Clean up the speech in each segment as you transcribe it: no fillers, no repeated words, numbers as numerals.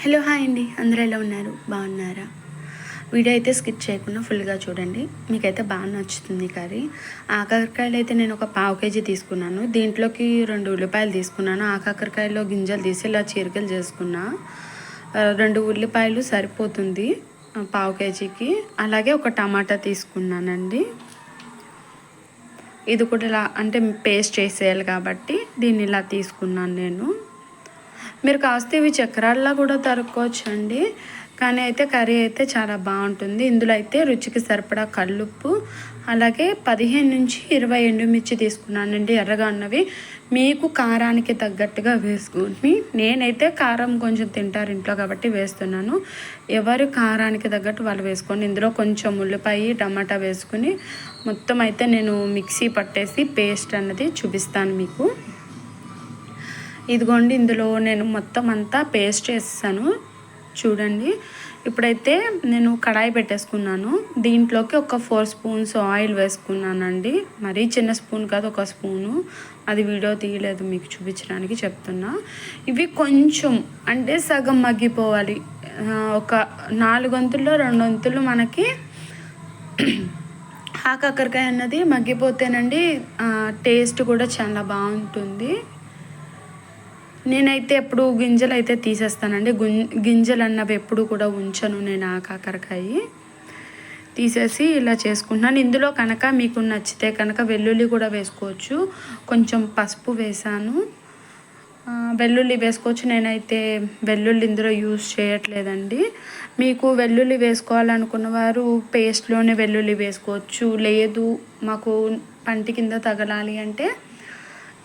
Hello hi అండి, అందరూ ఎలా ఉన్నారు? బాగున్నారా? వీడియో అయితే స్కిప్ చేయకుండా ఫుల్గా చూడండి, మీకైతే బాగా నచ్చుతుంది కర్రీ. ఆకాకరకాయలు అయితే నేను ఒక పావు కేజీ తీసుకున్నాను. దీంట్లోకి 2 ఉల్లిపాయలు తీసుకున్నాను. ఆకాకరకాయలో గింజలు తీసి ఇలా చీరికలు చేసుకున్నా. 2 ఉల్లిపాయలు సరిపోతుంది పావు కేజీకి. అలాగే ఒక టమాటా తీసుకున్నానండి. ఇది కూడా ఇలా అంటే పేస్ట్ చేసేయాలి కాబట్టి దీన్ని ఇలా తీసుకున్నాను నేను. మీరు కాస్త ఇవి చక్రాల్లా కూడా తరుక్కోవచ్చు అండి, కానీ అయితే కర్రీ అయితే చాలా బాగుంటుంది. ఇందులో అయితే రుచికి సరిపడా కల్లుప్పు, అలాగే 15 నుంచి 20 ఎండుమిర్చి తీసుకున్నానండి, ఎర్రగా ఉన్నవి. మీకు కారానికి తగ్గట్టుగా వేసుకుని, నేనైతే కారం కొంచెం తింటారు ఇంట్లో కాబట్టి వేస్తున్నాను. ఎవరు కారానికి తగ్గట్టు వాళ్ళు వేసుకోండి. ఇందులో కొంచెం ఉల్లిపాయ టమాటా వేసుకుని మొత్తం అయితే నేను మిక్సీ పట్టేసి పేస్ట్ అన్నది చూపిస్తాను మీకు. ఇదిగోండి, ఇందులో నేను మొత్తం అంతా పేస్ట్ చేస్తాను చూడండి. ఇప్పుడైతే నేను కడాయి పెట్టేసుకున్నాను. దీంట్లోకి ఒక 4 స్పూన్స్ ఆయిల్ వేసుకున్నానండి. మరీ చిన్న స్పూన్ కాదు, ఒక స్పూను. అది వీడియో తీయలేదు, మీకు చూపించడానికి చెప్తున్నా. ఇవి కొంచెం అంటే సగం మగ్గిపోవాలి. ఒక 4 వంతుల్లో 2 వంతులు మనకి ఆకాకరకాయ అన్నది మగ్గిపోతేనండి టేస్ట్ కూడా చాలా బాగుంటుంది. నేనైతే ఎప్పుడు గింజలు అయితే తీసేస్తానండి. గింజలు అన్నవి ఎప్పుడు కూడా ఉంచను నేను. ఆకాకరకాయ తీసేసి ఇలా చేసుకుంటున్నాను. ఇందులో కనుక మీకు నచ్చితే కనుక వెల్లుల్లి కూడా వేసుకోవచ్చు. కొంచెం పసుపు వేసాను, వెల్లుల్లి వేసుకోవచ్చు. నేనైతే వెల్లుల్లి ఇందులో యూజ్ చేయట్లేదండి. మీకు వెల్లుల్లి వేసుకోవాలనుకున్న వారు పేస్ట్లోనే వెల్లుల్లి వేసుకోవచ్చు. లేదు మాకు పంటి కింద తగలాలి అంటే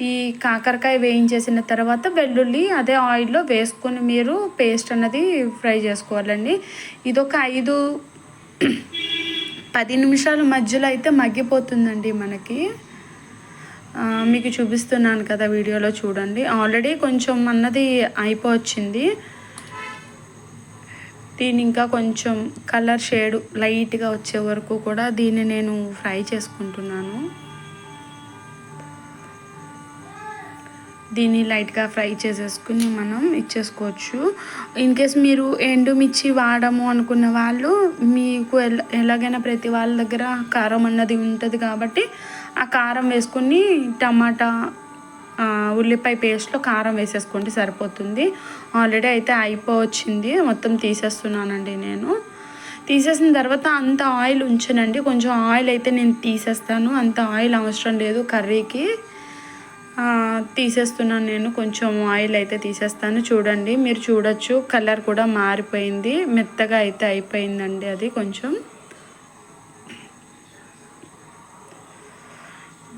ఈ కాకరకాయ వేయించేసిన తర్వాత వెల్లుల్లి అదే ఆయిల్లో వేసుకొని మీరు పేస్ట్ అన్నది ఫ్రై చేసుకోవాలండి. ఇదొక 5-10 నిమిషాల మధ్యలో అయితే మగ్గిపోతుందండి మనకి. మీకు చూపిస్తున్నాను కదా వీడియోలో చూడండి. ఆల్రెడీ కొంచెం అన్నది అయిపోవచ్చింది. దీన్ని ఇంకా కొంచెం కలర్ షేడ్ లైట్గా వచ్చే వరకు కూడా దీన్ని నేను ఫ్రై చేసుకుంటున్నాను. దీన్ని లైట్గా ఫ్రై చేసేసుకుని మనం ఇచ్చేసుకోవచ్చు. ఇన్ కేస్ మీరు ఎండుమిర్చి వాడము అనుకున్న వాళ్ళు, మీకు ఎలాగైనా ప్రతి వాళ్ళ దగ్గర కారం అన్నది ఉంటుంది కాబట్టి ఆ కారం వేసుకుని టమాటా ఉల్లిపాయ పేస్ట్లో కారం వేసేసుకోండి, సరిపోతుంది. ఆల్రెడీ అయితే అయిపోవచ్చింది, మొత్తం తీసేస్తున్నానండి నేను. తీసేసిన తర్వాత అంత ఆయిల్ ఉంచనండి, కొంచెం ఆయిల్ అయితే నేను తీసేస్తాను. అంత ఆయిల్ అవసరం లేదు కర్రీకి. తీసేస్తున్నాను నేను, కొంచెం ఆయిల్ అయితే తీసేస్తాను. చూడండి, మీరు చూడొచ్చు కలర్ కూడా మారిపోయింది, మెత్తగా అయితే అయిపోయిందండి అది కొంచెం.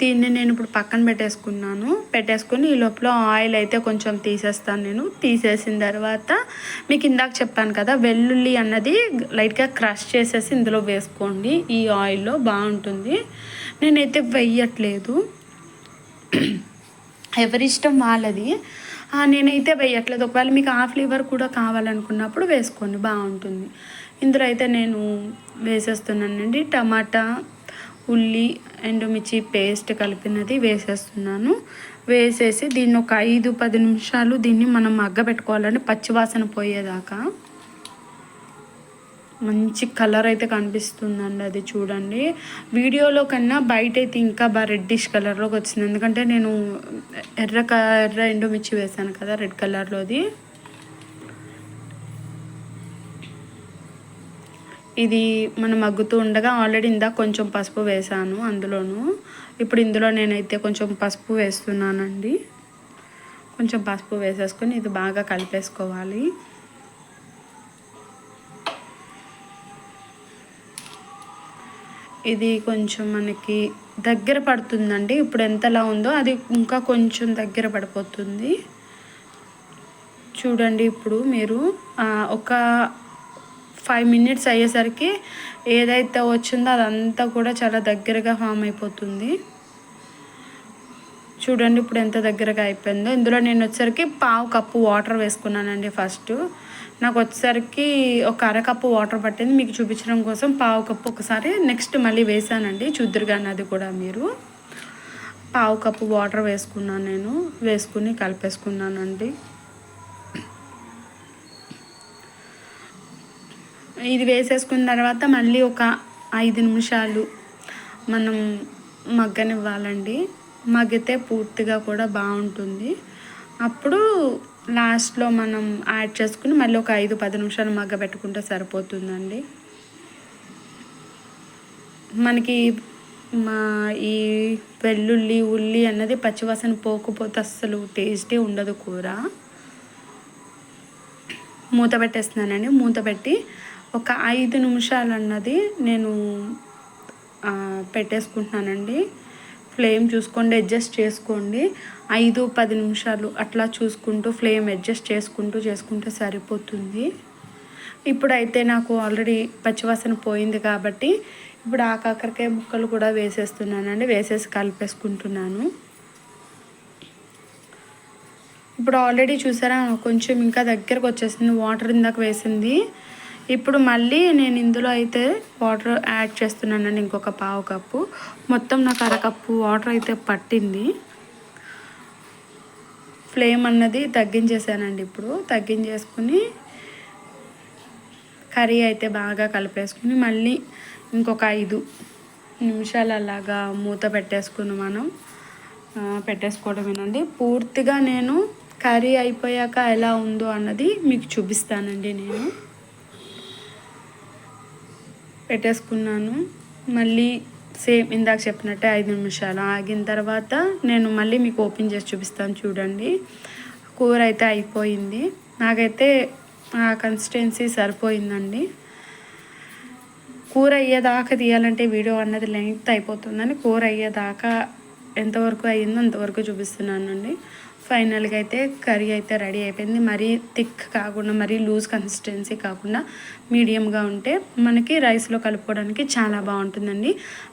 దీన్ని నేను ఇప్పుడు పక్కన పెట్టేసుకుని ఈ లోపల ఆయిల్ అయితే కొంచెం తీసేస్తాను నేను. తీసేసిన తర్వాత మీకు ఇందాక చెప్పాను కదా, వెల్లుల్లి అన్నది లైట్గా క్రష్ చేసేసి ఇందులో వేసుకోండి. ఈ ఆయిల్లో బాగుంటుంది. నేనైతే వేయట్లేదు, ఎవరిష్టం వాళ్ళది. నేనైతే వేయట్లేదు. ఒకవేళ మీకు ఆ ఫ్లేవర్ కూడా కావాలనుకున్నప్పుడు వేసుకోండి, బాగుంటుంది. ఇందులో అయితే నేను వేసేస్తున్నానండి టమాటా, ఉల్లి, ఎండుమిర్చి పేస్ట్ కలిపినది వేసేస్తున్నాను. వేసేసి దీన్ని ఒక 5-10 నిమిషాలు దీన్ని మనం మగ్గబెట్టుకోవాలండి, పచ్చివాసన పోయేదాకా. మంచి కలర్ అయితే కనిపిస్తుందండి అది చూడండి. వీడియోలో కన్నా బయట అయితే ఇంకా బాగా రెడ్డిష్ కలర్లోకి వచ్చింది, ఎందుకంటే నేను ఎర్ర ఎండుమిర్చి వేసాను కదా రెడ్ కలర్లోది. ఇది మనం మగ్గుతూ ఉండగా ఆల్రెడీ ఇందాక కొంచెం పసుపు వేసాను అందులోను. ఇప్పుడు ఇందులో నేనైతే కొంచెం పసుపు వేస్తున్నానండి. కొంచెం పసుపు వేసేసుకొని ఇది బాగా కలిపేసుకోవాలి. ఇది కొంచెం మనకి దగ్గర పడుతుందండి. ఇప్పుడు ఎంతలా ఉందో అది ఇంకా కొంచెం దగ్గర పడిపోతుంది చూడండి. ఇప్పుడు మీరు ఒక 5 మినిట్స్ అయ్యేసరికి ఏదైతే వచ్చిందో అదంతా కూడా చాలా దగ్గరగా ఫామ్ అయిపోతుంది. చూడండి ఇప్పుడు ఎంత దగ్గరగా అయిపోయిందో. ఇందులో నేను వచ్చేసరికి 1/2 కప్పు వాటర్ వేసుకున్నానండి ఫస్ట్. నాకు వచ్చేసరికి ఒక 1/2 కప్పు వాటర్ పట్టింది, మీకు చూపించడం కోసం 1/2 కప్పు ఒకసారి నెక్స్ట్ మళ్ళీ వేసానండి, చూద్దరు కానీ అది కూడా మీరు. 1/2 కప్పు వాటర్ వేసుకున్నాను నేను, వేసుకుని కలిపేసుకున్నానండి. ఇది వేసేసుకున్న తర్వాత మళ్ళీ ఒక 5 నిమిషాలు మనం మగ్గనివ్వాలండి. మగ్గితే పూర్తిగా కూడా బాగుంటుంది. అప్పుడు లాస్ట్లో మనం యాడ్ చేసుకుని మళ్ళీ ఒక 5-10 నిమిషాలు మగ్గబెట్టుకుంటే సరిపోతుందండి. మనకి ఈ వెల్లుల్లి ఉల్లి అన్నది పచ్చివాసన పోకపోతే అస్సలు టేస్టీ ఉండదు కూర. మూత పెట్టేస్తున్నానండి. మూత పెట్టి ఒక 5 నిమిషాలు అన్నది నేను పెట్టేసుకుంటున్నానండి. ఫ్లేమ్ చూసుకోండి, అడ్జస్ట్ చేసుకోండి. 5-10 నిమిషాలు అట్లా చూసుకుంటూ ఫ్లేమ్ అడ్జస్ట్ చేసుకుంటే సరిపోతుంది. ఇప్పుడైతే నాకు ఆల్రెడీ పచ్చివాసన పోయింది కాబట్టి ఇప్పుడు ఆ కాకరకాయ ముక్కలు కూడా వేసేస్తున్నానండి. వేసేసి కలిపేసుకుంటున్నాను. ఇప్పుడు ఆల్రెడీ చూసారా కొంచెం ఇంకా దగ్గరకు వచ్చేసింది. వాటర్ ఇందాక వేసింది. ఇప్పుడు మళ్ళీ నేను ఇందులో అయితే వాటర్ యాడ్ చేస్తున్నానండి. ఇంకొక పావు కప్పు, మొత్తం నాకు అరకప్పు వాటర్ అయితే పట్టింది. ఫ్లేమ్ అన్నది తగ్గించేసానండి. ఇప్పుడు తగ్గించేసుకుని కర్రీ అయితే బాగా కలిపేసుకుని మళ్ళీ ఇంకొక 5 నిమిషాలు అలాగా మూత పెట్టేసుకుని మనం పెట్టేసుకోవడమేనండి. పూర్తిగా నేను కర్రీ అయిపోయాక ఎలా ఉందో అన్నది మీకు చూపిస్తానండి. నేను పెట్టేసుకున్నాను. మళ్ళీ సేమ్ ఇందాక చెప్పినట్టే 5 నిమిషాలు ఆగిన తర్వాత నేను మళ్ళీ మీకు ఓపెన్ చేసి చూపిస్తాను. చూడండి, కూర అయితే అయిపోయింది. నాకైతే ఆ కన్సిస్టెన్సీ సరిపోయిందండి. కూర అయ్యేదాకా తీయాలంటే వీడియో అన్నది లెంగ్త్ అయిపోతుందని కూర అయ్యేదాకా ఎంతవరకు అయ్యిందో అంతవరకు చూపిస్తున్నానండి. ఫైనల్గా అయితే కర్రీ అయితే రెడీ అయిపోయింది. మరీ థిక్ కాకుండా మరీ లూజ్ కన్సిస్టెన్సీ కాకుండా మీడియంగా ఉంటే మనకి రైస్లో కలుపుకోవడానికి చాలా బాగుంటుందండి.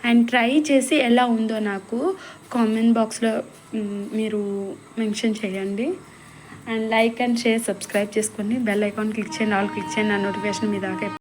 అండ్ ట్రై చేసి ఎలా ఉందో నాకు కామెంట్ బాక్స్లో మీరు మెన్షన్ చేయండి. And like and share, subscribe చేసుకోండి. బెల్ ఐకాన్ క్లిక్ చేయండి, ఆల్ క్లిక్ చేయండి. నా నోటిఫికేషన్ మీ దాకా